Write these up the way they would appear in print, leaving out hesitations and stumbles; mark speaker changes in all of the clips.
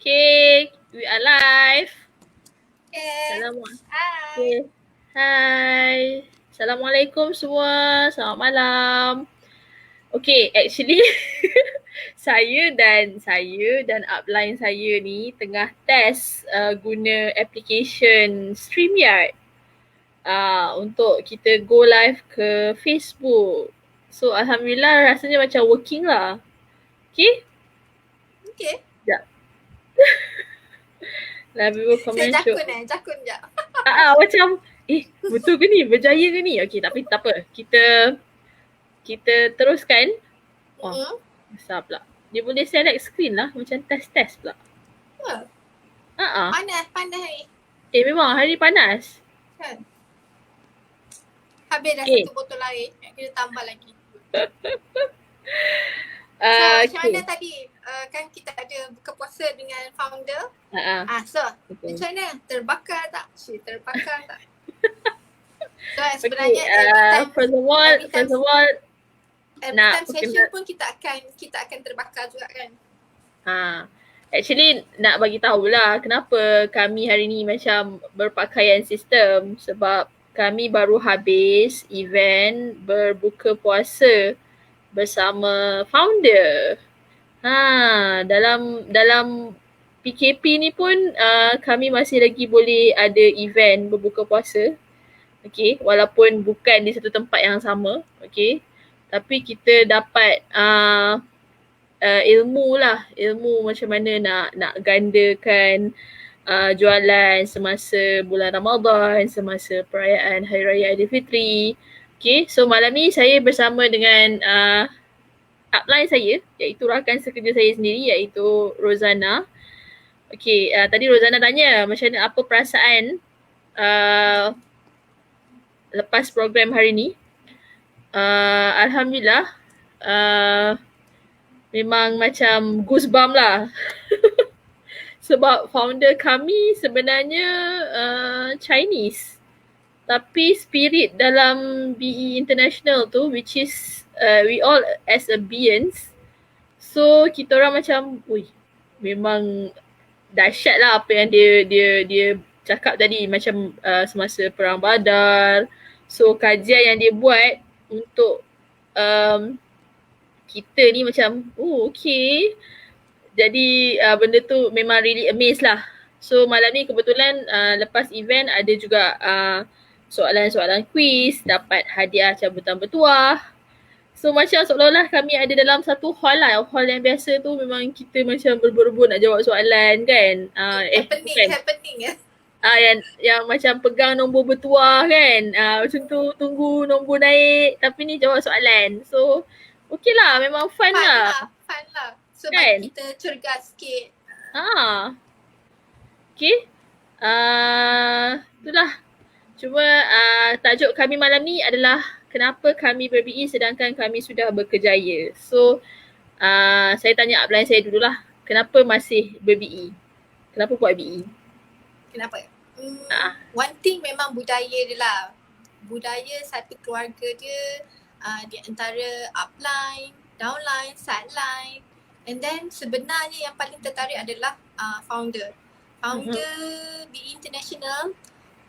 Speaker 1: Okay, we are live.
Speaker 2: Okay.
Speaker 1: Assalamualaikum.
Speaker 2: Hai.
Speaker 1: Okay. Hai. Assalamualaikum semua. Selamat malam. Okay, actually saya dan upline saya ni tengah test guna application StreamYard untuk kita go live ke Facebook. So alhamdulillah rasanya macam working lah. Okay?
Speaker 2: Okay.
Speaker 1: Sekejap. Live people
Speaker 2: Saya
Speaker 1: comment show.
Speaker 2: jakun je.
Speaker 1: Macam betul ke ni? Berjaya ke ni? Okay, tapi tak apa. Kita teruskan. Oh, besar pula. Dia boleh select screen lah. Macam test-test pula.
Speaker 2: Panas hari.
Speaker 1: Memang hari panas.
Speaker 2: Kan? Habis dah
Speaker 1: Okay.
Speaker 2: 1 botol air. Nak kena tambah lagi.
Speaker 1: Okay.
Speaker 2: Macam mana tadi? Kan kita ada buka puasa dengan founder. So,
Speaker 1: Okay.
Speaker 2: macam mana? Terbakar tak? Terbakar tak? So, sebenarnya
Speaker 1: First of all,
Speaker 2: every
Speaker 1: nak
Speaker 2: time session pun kita akan terbakar juga kan?
Speaker 1: Actually nak bagi tahulah kenapa kami hari ni macam berpakaian sistem, sebab kami baru habis event berbuka puasa bersama founder. Dalam PKP ni pun kami masih lagi boleh ada event berbuka puasa. Okay, walaupun bukan di satu tempat yang sama. Okay, tapi kita dapat ilmu macam mana nak gandakan jualan semasa bulan Ramadan, semasa perayaan Hari Raya Aidilfitri. Okay, so malam ni saya bersama dengan upline saya, iaitu rakan sekerja saya sendiri, iaitu Rozana. Okay, tadi Rozana tanya macam mana, apa perasaan lepas program hari ni. Alhamdulillah, memang macam goosebump lah. Sebab founder kami sebenarnya Chinese. Tapi spirit dalam BE International tu, which is we all as a Bians. So kita orang macam, memang dahsyat lah apa yang dia cakap tadi, macam semasa Perang Badar. So kajian yang dia buat untuk kita ni macam, okay. Jadi benda tu memang really amazed lah. So malam ni kebetulan lepas event ada juga soalan-soalan quiz, dapat hadiah cabutan bertuah. So macam seolah-olah kami ada dalam satu hall lah. Hall yang biasa tu memang kita macam berburu nak jawab soalan kan.
Speaker 2: Happening ya.
Speaker 1: Yang macam pegang nombor bertuah kan. Macam tu tunggu nombor naik, tapi ni jawab soalan. So okay lah, memang fun lah.
Speaker 2: Fun lah. So kan? Kita cergas sikit.
Speaker 1: Okay. Itulah. Cuma tajuk kami malam ni adalah kenapa kami ber-BE sedangkan kami sudah berkejaya. So saya tanya upline saya dululah, kenapa masih ber-BE? Kenapa buat BE?
Speaker 2: Kenapa? One thing memang budaya dia lah. Budaya satu keluarga dia, di antara upline, downline, sideline. And then sebenarnya yang paling tertarik adalah founder. Founder BE International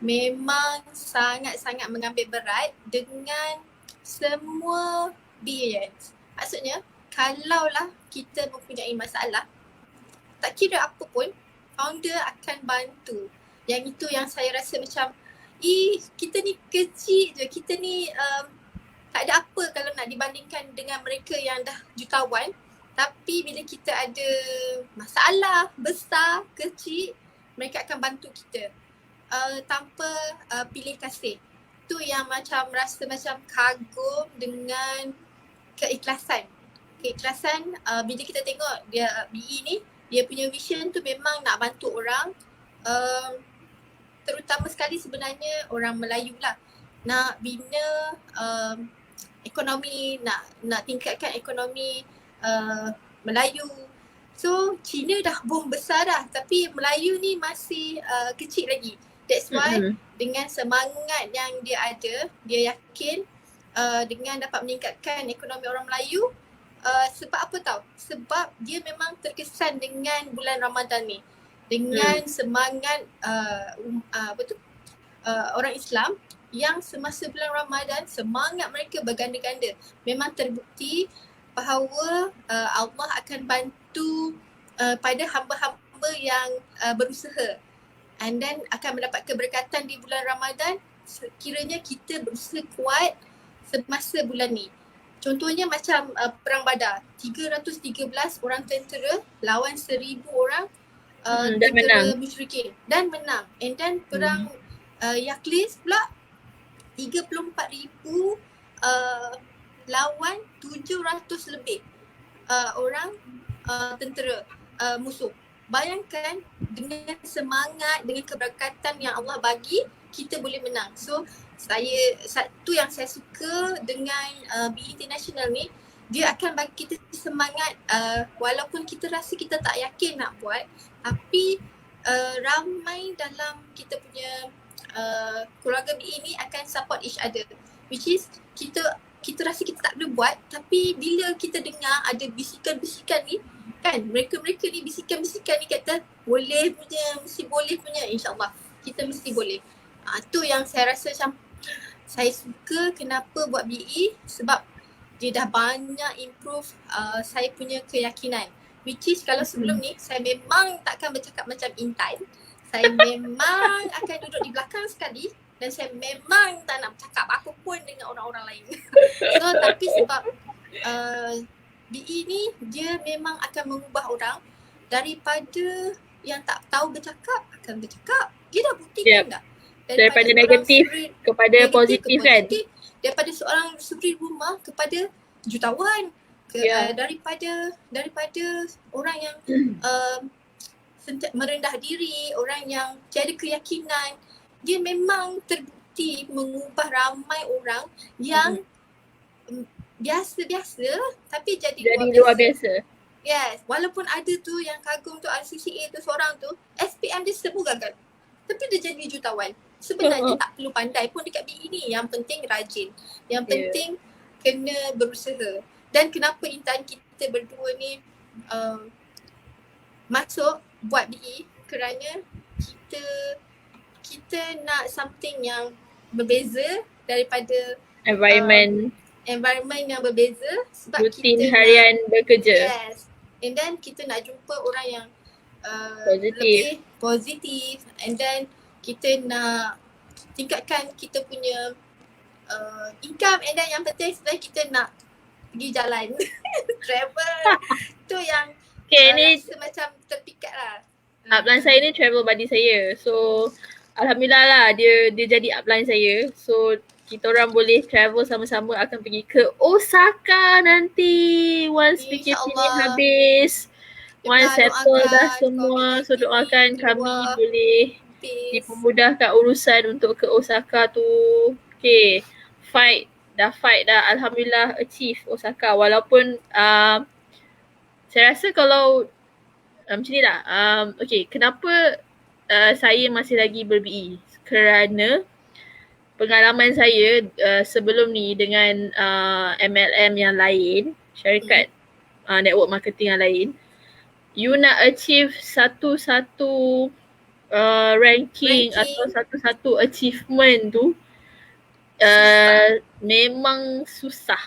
Speaker 2: memang sangat-sangat mengambil berat dengan semua BEans. Maksudnya, kalaulah kita mempunyai masalah, tak kira apa pun, founder akan bantu. Yang itu yang saya rasa macam, kita ni kecil je, kita ni tak ada apa kalau nak dibandingkan dengan mereka yang dah jutawan. Tapi bila kita ada masalah besar, kecil, mereka akan bantu kita tanpa pilih kasih. Tu yang macam rasa macam kagum dengan keikhlasan. Keikhlasan bila kita tengok dia BE ni, dia punya vision tu memang nak bantu orang, terutama sekali sebenarnya orang Melayu lah. Nak bina ekonomi, nak tingkatkan ekonomi Melayu. So Cina dah boom besar dah, tapi Melayu ni masih kecil lagi. That's why dengan semangat yang dia ada, dia yakin dengan dapat meningkatkan ekonomi orang Melayu, Sebab apa tahu? Sebab dia memang terkesan dengan bulan Ramadan ni. Dengan semangat orang Islam yang semasa bulan Ramadan semangat mereka berganda-ganda. Memang terbukti bahawa Allah akan bantu pada hamba-hamba yang berusaha, and then akan mendapat keberkatan di bulan Ramadan sekiranya kita berusaha kuat semasa bulan ni. Contohnya macam Perang Badar, 313 orang tentera lawan 1,000 orang tentera musyrikin dan menang. And then perang Yaklis pula 34,000 lawan 700 lebih orang tentera musuh. Bayangkan dengan semangat, dengan keberkatan yang Allah bagi, kita boleh menang. So satu yang saya suka dengan BE International ni, dia akan bagi kita semangat walaupun kita rasa kita tak yakin nak buat, tapi ramai dalam kita punya keluarga BE ni akan support each other, which is kita rasa kita tak boleh buat, tapi bila kita dengar ada bisikan-bisikan ni kan, mereka-mereka ni bisikan-bisikan ni kata boleh punya, mesti boleh punya, insyaAllah kita mesti boleh. Tu yang saya rasa macam saya suka kenapa buat BE, sebab dia dah banyak improve saya punya keyakinan, which is kalau sebelum ni saya memang takkan bercakap macam Intan. Saya memang akan duduk di belakang sekali dan saya memang tak nak bercakap apa pun dengan orang-orang lain. So tapi sebab BE ni dia memang akan mengubah orang daripada yang tak tahu bercakap akan bercakap. Dia dah buktikan dah.
Speaker 1: Daripada negatif kepada positif kan.
Speaker 2: Daripada seorang suri rumah kepada jutawan. Daripada orang yang merendah diri, orang yang tiada keyakinan. Dia memang terbukti mengubah ramai orang yang biasa-biasa tapi jadi
Speaker 1: luar biasa.
Speaker 2: Yes, walaupun ada tu yang kagum tu RCCA tu seorang tu, SPM dia semua gagal. Tapi dia jadi jutawan. Sebenarnya tak perlu pandai pun dekat BE ni. Yang penting rajin. Yang penting kena berusaha. Dan kenapa Intan kita berdua ni masuk buat BE, kerana kita nak something yang berbeza daripada environment yang berbeza, sebab
Speaker 1: rutin
Speaker 2: kita
Speaker 1: harian bekerja.
Speaker 2: Yes. And then kita nak jumpa orang yang
Speaker 1: Positif.
Speaker 2: lebih positif, and then kita nak tingkatkan kita punya income, and then yang penting sebenarnya kita nak pergi jalan travel. Tu yang
Speaker 1: ni
Speaker 2: rasa macam terpikat lah.
Speaker 1: Upline saya ni travel buddy saya. So alhamdulillah lah dia jadi upline saya. So kita orang boleh travel sama-sama, akan pergi ke Osaka nanti once PKP ni habis. Once settle dah semua. So doakan kami boleh dipermudahkan urusan untuk ke Osaka tu. Okay, dah fight dah, alhamdulillah achieve Osaka. Walaupun saya rasa kalau macam ni lah. Okay, kenapa saya masih lagi ber-BE? Kerana pengalaman saya sebelum ni dengan MLM yang lain, syarikat network marketing yang lain, you nak achieve satu-satu ranking atau satu-satu achievement tu memang susah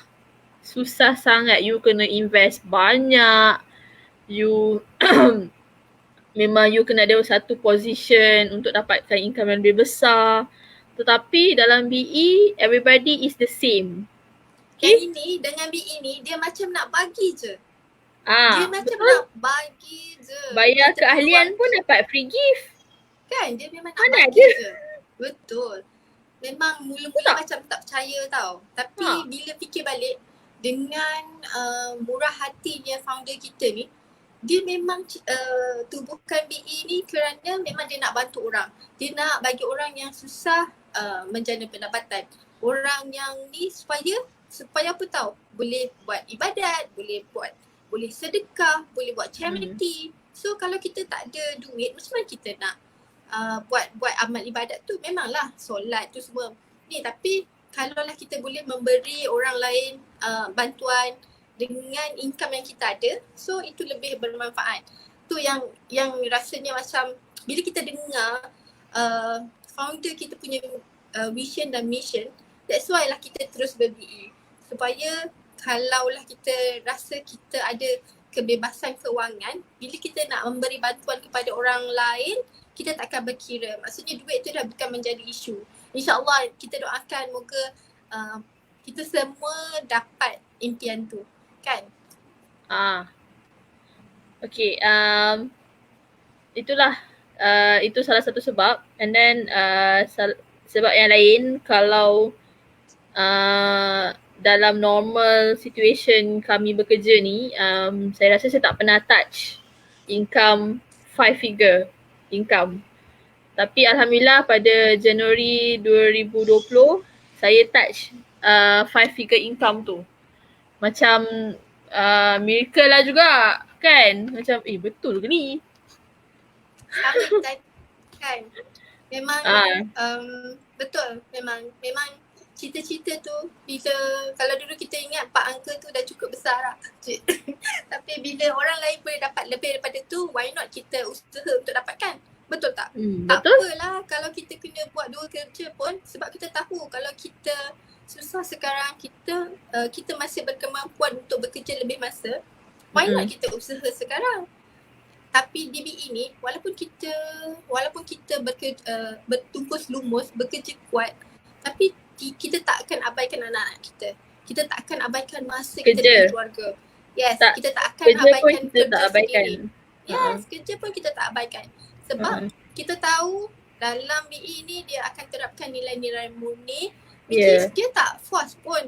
Speaker 1: sangat. You kena invest banyak, you memang you kena ada satu position untuk dapatkan income yang lebih besar. Tetapi dalam BE everybody is the same.
Speaker 2: Okay? Yang ini dengan BE ni dia macam nak bagi je. Dia macam nak bagi je.
Speaker 1: Bayar keahlian pun dapat free gift.
Speaker 2: Kan, dia memang nak bagi je. Betul. Memang mula-mula macam tak percaya tau. Tapi bila fikir balik, dengan murah hatinya founder kita ni, dia memang tubuhkan BE ni kerana memang dia nak bantu orang. Dia nak bagi orang yang susah menjana pendapatan. Orang yang ni supaya apa tahu, boleh buat ibadat, boleh sedekah, boleh buat charity. So kalau kita tak ada duit, macam mana kita nak buat amal ibadat tu? Memanglah solat tu semua ni, tapi kalaulah kita boleh memberi orang lain bantuan, dengan income yang kita ada, so itu lebih bermanfaat. Tu yang rasanya macam bila kita dengar founder kita punya vision dan mission, that's why lah kita terus ber-BE. Supaya kalaulah kita rasa kita ada kebebasan kewangan, bila kita nak memberi bantuan kepada orang lain, kita tak akan berkira. Maksudnya duit tu dah bukan menjadi isu. InsyaAllah kita doakan moga kita semua dapat impian tu, kan?
Speaker 1: Okay, itulah itu salah satu sebab. And then sebab yang lain, kalau dalam normal situation kami bekerja ni, saya rasa saya tak pernah touch income 5 figure income. Tapi Alhamdulillah pada Januari 2020 saya touch 5 figure income tu. Macam miracle lah juga kan. Macam betul ke ni?
Speaker 2: Sama kan. Memang betul, memang cita-cita tu bila kalau dulu kita ingat 4 angka tu dah cukup besar lah. Tapi bila orang lain boleh dapat lebih daripada tu, why not kita usaha untuk dapatkan? Betul tak? Tak
Speaker 1: betul.
Speaker 2: apalah kalau kita kena buat 2 kerja pun, sebab kita tahu kalau kita susah sekarang, kita masih berkemampuan untuk bekerja lebih masa, why not kita usaha sekarang? Tapi di BE ni walaupun kita bertungkus lumus, bekerja kuat, tapi kita tak akan abaikan anak-anak kita. Kita tak akan abaikan masa kita dengan keluarga. Yes, kita tak akan abaikan kerja sendiri. Yes, kerja pun kita tak abaikan. Sebab kita tahu dalam BE ni dia akan terapkan nilai-nilai murni, which is dia tak force pun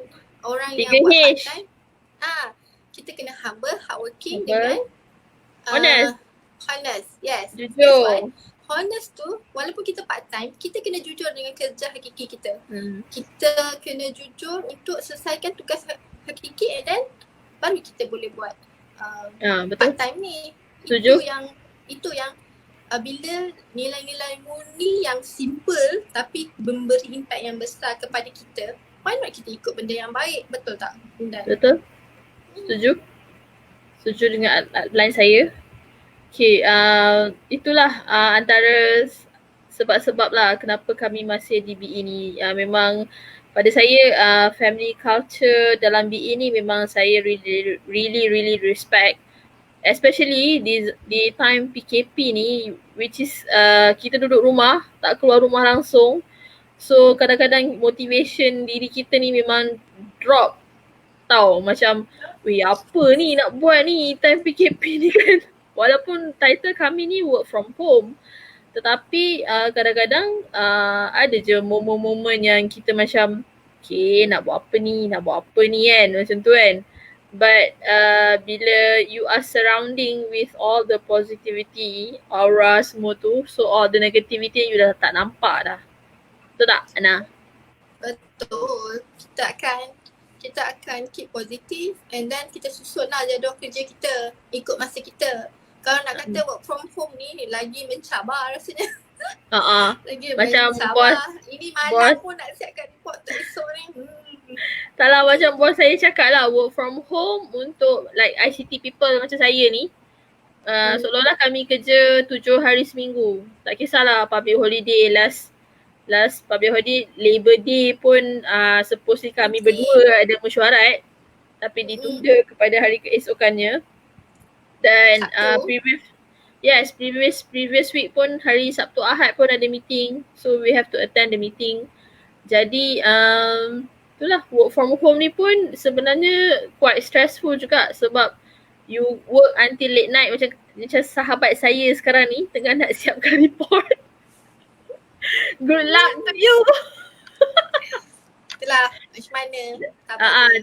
Speaker 2: orang yang buat part-time. Kita kena humble, hardworking dengan honest. Yes.
Speaker 1: Jujur.
Speaker 2: Honest tu, walaupun kita part-time, kita kena jujur dengan kerja hakiki kita. Kita kena jujur untuk selesaikan tugas hakiki, and then baru kita boleh buat part-time ni.
Speaker 1: Setuju.
Speaker 2: Itu yang bila nilai-nilai murni yang simple tapi memberi impact yang besar kepada kita, why not kita ikut benda yang baik? Betul tak, Indan?
Speaker 1: Betul. Setuju dengan line saya. Okay, itulah antara sebab-sebab lah kenapa kami masih di BE ni. Memang pada saya family culture dalam BE ni memang saya really respect. Especially di time PKP ni, which is kita duduk rumah, tak keluar rumah langsung. So kadang-kadang motivation diri kita ni memang drop tau. Macam apa ni nak buat ni time PKP ni kan. Walaupun title kami ni work from home, tetapi kadang-kadang ada je momen-momen yang kita macam okay nak buat apa ni kan, macam tu kan. But bila you are surrounding with all the positivity, aura semua tu, so all the negativity you dah tak nampak dah. Betul tak, Ana?
Speaker 2: Betul. Kita akan keep positive, and then kita susun lah jadual kerja kita ikut masa kita. Kalau nak kata work from home ni lagi mencabar rasanya. Lagi
Speaker 1: macam
Speaker 2: mencabar. Ini malam pun nak siapkan report untuk esok ni.
Speaker 1: Tak lah, macam bos saya cakap lah, work from home untuk like ICT people macam saya ni, seolah-olah kami kerja 7 hari seminggu. Tak kisahlah public holiday, last public holiday, Labor Day pun supposedly kami berdua ada mesyuarat, tapi ditunda kepada hari keesokannya. Dan previous week pun hari Sabtu Ahad pun ada meeting, so we have to attend the meeting. Jadi itulah, work from home ni pun sebenarnya quite stressful juga, sebab you work until late night, macam sahabat saya sekarang ni tengah nak siapkan report. Good luck to you.
Speaker 2: Itulah macam mana.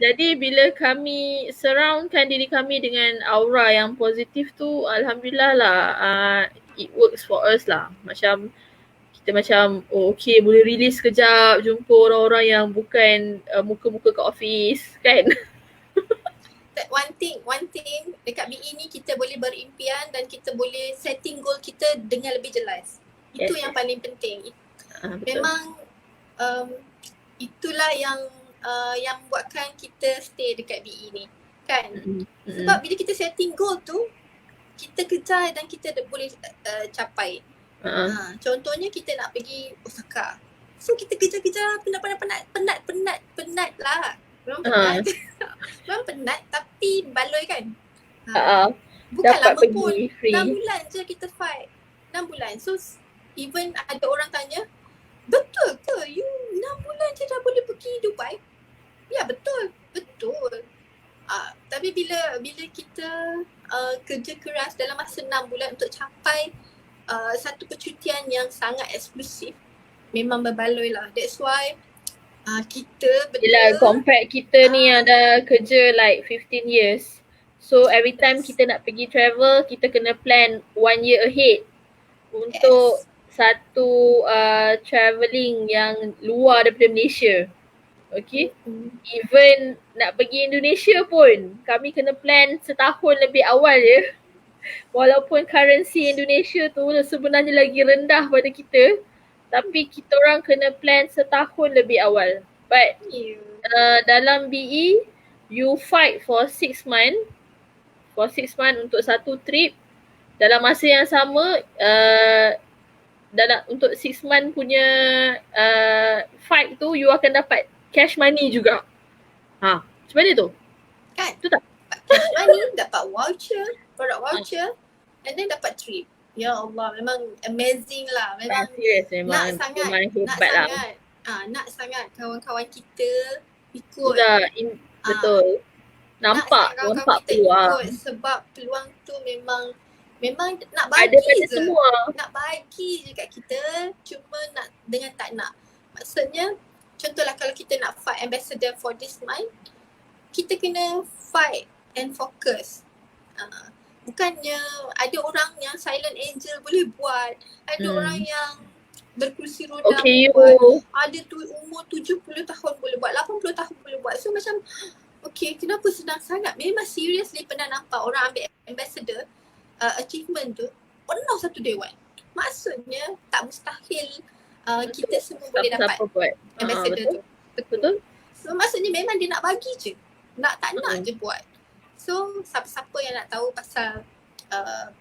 Speaker 1: Jadi bila kami surroundkan diri kami dengan aura yang positif tu, alhamdulillah lah, it works for us lah. Macam kita macam okay, boleh release sekejap, jumpa orang-orang yang bukan muka-muka kat office kan.
Speaker 2: One thing dekat BE ni kita boleh berimpian dan kita boleh setting goal kita dengan lebih jelas. Itu yang paling penting. Memang itulah yang buatkan kita stay dekat BE ni. kan.
Speaker 1: Mm-mm.
Speaker 2: Sebab bila kita setting goal tu, kita kejar dan kita boleh capai. Contohnya kita nak pergi Osaka. So kita kejar-kejar penat lah. Memang penat. Memang penat tapi baloi kan. Bukan
Speaker 1: Dapat
Speaker 2: lama
Speaker 1: pergi
Speaker 2: pun.
Speaker 1: free.
Speaker 2: 6 bulan je kita fight. 6 bulan. So even ada orang tanya, betul ke you 6 bulan je dah boleh pergi Dubai? Ya betul. Tapi bila kita kerja keras dalam masa 6 bulan untuk capai satu percutian yang sangat eksklusif, memang berbaloi lah. That's why kita
Speaker 1: Yelah, compare kita ni yang dah kerja like 15 years. So every time kita nak pergi travel, kita kena plan 1 year ahead untuk satu travelling yang luar daripada Malaysia. Okay. Even nak pergi Indonesia pun, kami kena plan setahun lebih awal je. Walaupun currency Indonesia tu sebenarnya lagi rendah pada kita, tapi kita orang kena plan setahun lebih awal. But dalam BE, you fight for 6 months. For 6 months untuk satu trip. Dalam masa yang sama, untuk 6 months punya fight tu, you akan dapat cash money juga. Macam mana tu?
Speaker 2: Kan?
Speaker 1: Tu tak?
Speaker 2: Cash money, dapat voucher, product voucher, and then dapat trip. Ya Allah, memang amazing lah. Memang
Speaker 1: serius, memang hebat
Speaker 2: nak sangat kawan-kawan kita ikut.
Speaker 1: Betul. Nampak peluang.
Speaker 2: Sebab peluang tu memang nak bagi
Speaker 1: ada pada
Speaker 2: je.
Speaker 1: Semua.
Speaker 2: Nak bagi je kat kita, cuma nak dengan tak nak. Maksudnya, contohlah kalau kita nak fight ambassador for this month, kita kena fight and focus. Bukannya ada orang yang silent angel boleh buat, ada orang yang berkursi roda buat, ada tu umur 70 tahun boleh buat, 80 tahun boleh buat. So macam kenapa senang sangat? Memang seriously pernah nampak orang ambil ambassador achievement tu penuh satu dewan. Maksudnya tak mustahil kita semua boleh dapat ambassador tu. Betul. So maksudnya memang dia nak bagi je. Nak tak nak je buat. So siapa-siapa yang nak tahu pasal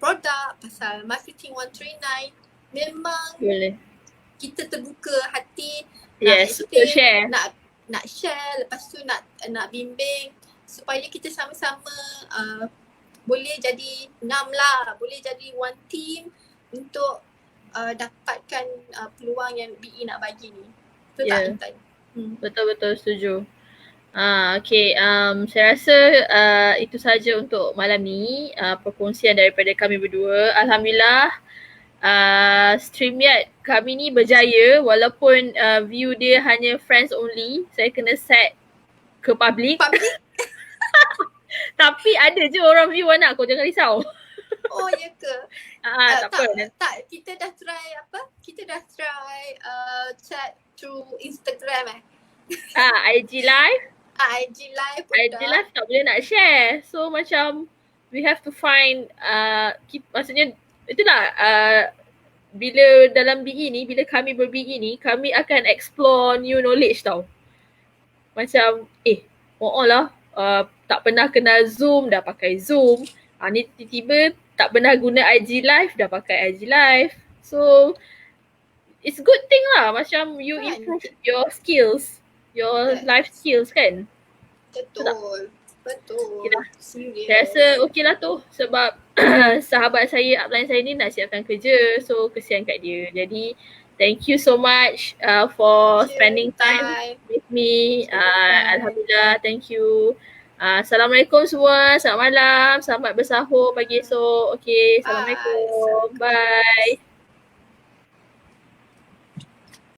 Speaker 2: produk, pasal marketing 139, memang boleh. Kita terbuka hati
Speaker 1: share.
Speaker 2: Nak share, lepas tu nak bimbing supaya kita sama-sama boleh jadi boleh jadi one team untuk dapatkan peluang yang BE nak bagi ni. Betul tak Intan?
Speaker 1: Betul-betul setuju. Saya rasa itu saja untuk malam ni, perkongsian daripada kami berdua. Alhamdulillah, StreamYard kami ni berjaya walaupun view dia hanya friends only. Saya kena set ke public. Tapi ada je orang view anak, kau jangan risau.
Speaker 2: Oh ya ke? Tak, kita dah try Kita dah try chat through Instagram
Speaker 1: IG live.
Speaker 2: IG live
Speaker 1: tak boleh nak share. So macam we have to find maksudnya itulah bila dalam BE ni, bila kami ber-BE ni, kami akan explore new knowledge tau. Macam lah tak pernah kenal Zoom, dah pakai Zoom. Ni tiba-tiba tak pernah guna IG live, dah pakai IG live. So it's good thing lah, macam you improve your skills, your life skills kan.
Speaker 2: Betul.
Speaker 1: Saya rasa lah tu, sebab sahabat saya, upline saya ni nak siapkan kerja, so kesian kat dia. Jadi thank you so much for spending time with me. Alhamdulillah, thank you. Assalamualaikum semua, selamat malam, selamat bersahur pagi esok. Assalamualaikum. Bye.